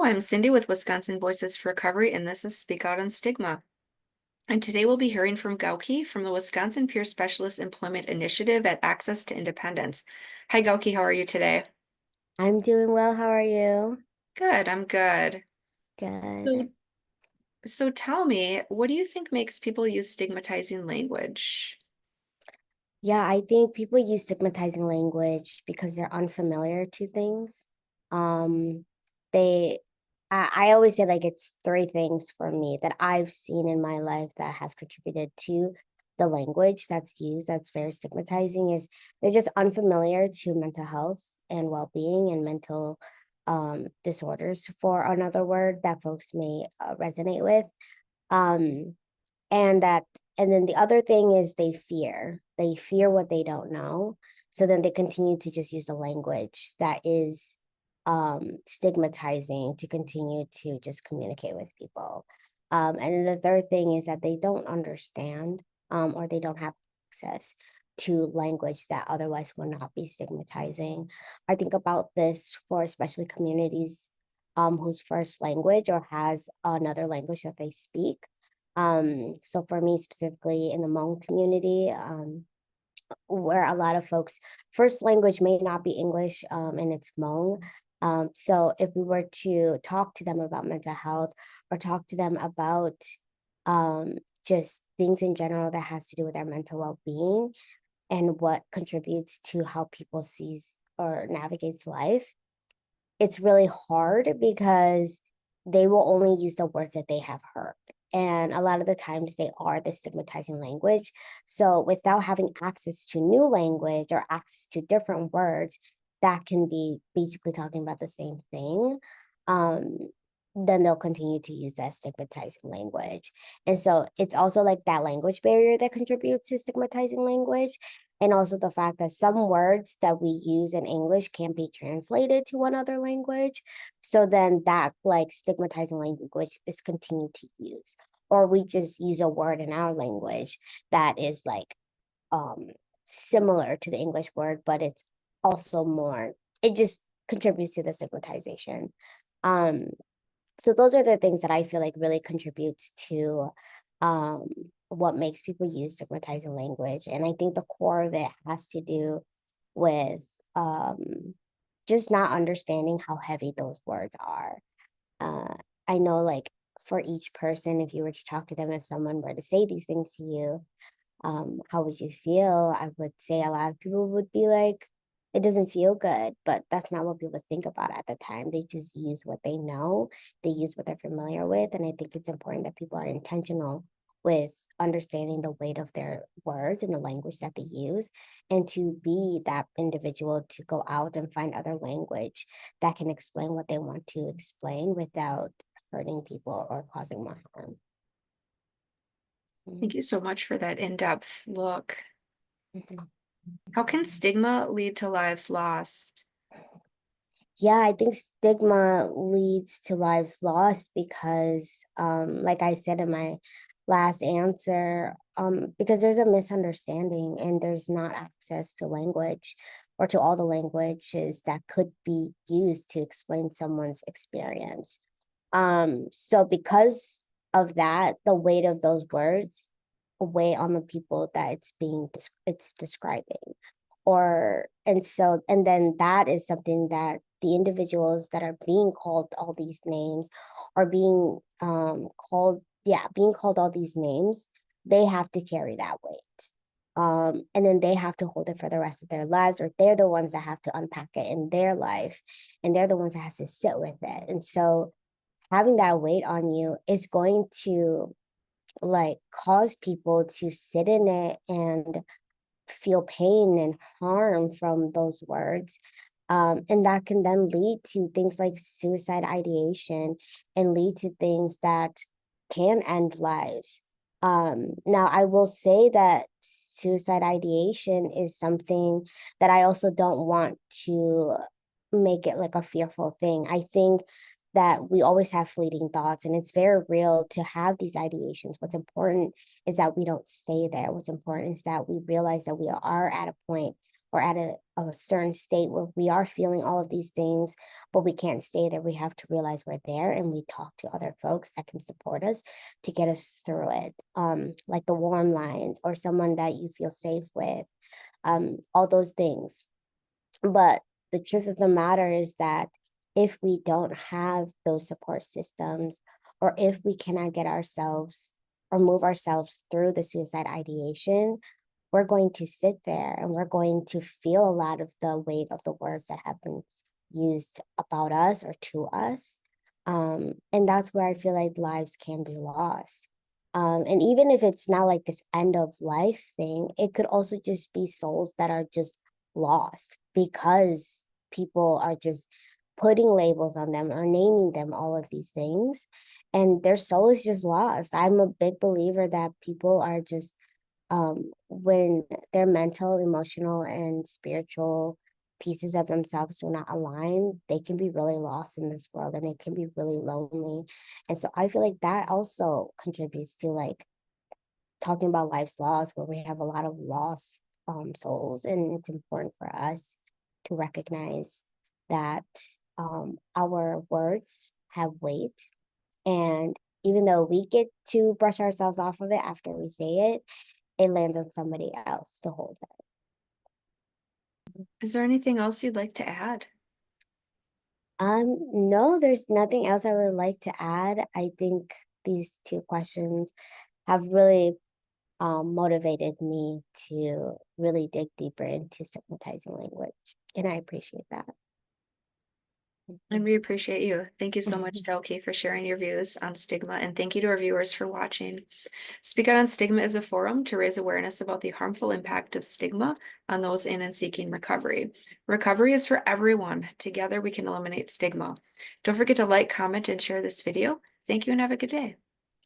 I'm Cindy with Wisconsin Voices for Recovery, and this is Speak Out on Stigma. And today we'll be hearing from Gauki from the Wisconsin Peer Specialist Employment Initiative at Access to Independence. Hi, Gauki, how are you today? I'm doing well. How are you? Good, I'm good. So, Good. so tell me, what do you think makes people use stigmatizing language? Yeah, I think people use stigmatizing language because they're unfamiliar to things. Um, they, I always say like it's three things for me that I've seen in my life that has contributed to the language that's used that's very stigmatizing is they're just unfamiliar to mental health and well-being and mental disorders for another word that folks may resonate with. Um, and that and then the other thing is they fear what they don't know, so then they continue to just use the language that is stigmatizing to continue to just communicate with people. And then the third thing is that they don't understand, or they don't have access to language that otherwise would not be stigmatizing. I think about this for especially communities whose first language or has another language that they speak. So for me specifically in the Hmong community, where a lot of folks' first language may not be English, and it's Hmong. So if we were to talk to them about mental health or talk to them about um, just things in general that has to do with their mental well-being and what contributes to how people sees or navigates life, it's really hard because they will only use the words that they have heard. And a lot of the times they are the stigmatizing language. So without having access to new language or access to different words that can be basically talking about the same thing, um, then they'll continue to use that stigmatizing language. And so it's also like that language barrier that contributes to stigmatizing language, and also the fact that some words that we use in English can't be translated to another language. So then that like stigmatizing language is continued to use. Or we just use a word in our language that is like um similar to the English word, but it's also more, it just contributes to the stigmatization. Um, so those are the things that I feel like really contributes to um, what makes people use stigmatizing language. And I think the core of it has to do with just not understanding how heavy those words are. Uh, I know, like, for each person, if you were to talk to them, if someone were to say these things to you, how would you feel? I would say a lot of people would be like, it doesn't feel good, but that's not what people think about at the time. They just use what they know, they use what they're familiar with. And I think it's important that people are intentional with understanding the weight of their words and the language that they use, and to be that individual to go out and find other language that can explain what they want to explain without hurting people or causing more harm. Thank you so much for that in-depth look. Mhm. How can stigma lead to lives lost? Yeah, I think stigma leads to lives lost because, like I said in my last answer, because there's a misunderstanding and there's not access to language or to all the languages that could be used to explain someone's experience. So because of that, the weight of those words weigh on the people that it's describing. And then that is something that the individuals that are being called all these names are being being called all these names, they have to carry that weight. And then they have to hold it for the rest of their lives, or they're the ones that have to unpack it in their life, and they're the ones that has to sit with it. And so having that weight on you is going to like cause people to sit in it and feel pain and harm from those words. And that can then lead to things like suicide ideation and lead to things that can end lives. Now, I will say that suicide ideation is something that I also don't want to make it like a fearful thing. I think that we always have fleeting thoughts, and it's very real to have these ideations. What's important is that we don't stay there. What's important is that we realize that we are at a point or at a certain state where we are feeling all of these things, but we can't stay there. We have to realize we're there and we talk to other folks that can support us to get us through it. Like the warm lines or someone that you feel safe with, all those things. But the truth of the matter is that if we don't have those support systems, or if we cannot get ourselves or move ourselves through the suicide ideation, we're going to sit there and we're going to feel a lot of the weight of the words that have been used about us or to us. And that's where I feel like lives can be lost. And even if it's not like this end of life thing, it could also just be souls that are just lost because people are just putting labels on them or naming them all of these things, and their soul is just lost. I'm a big believer that people are just when their mental, emotional, and spiritual pieces of themselves do not align, they can be really lost in this world and it can be really lonely. And so I feel like that also contributes to like talking about life's loss, where we have a lot of lost souls. And it's important for us to recognize that our words have weight. And even though we get to brush ourselves off of it after we say it, it lands on somebody else to hold it. Is there anything else you'd like to add? No, there's nothing else I would like to add. I think these two questions have really motivated me to really dig deeper into stigmatizing language. And I appreciate that. And we appreciate you. Thank you so much, Delki, for sharing your views on stigma. And thank you to our viewers for watching. Speak Out on Stigma is a forum to raise awareness about the harmful impact of stigma on those in and seeking recovery. Recovery is for everyone. Together we can eliminate stigma. Don't forget to like, comment, and share this video. Thank you and have a good day.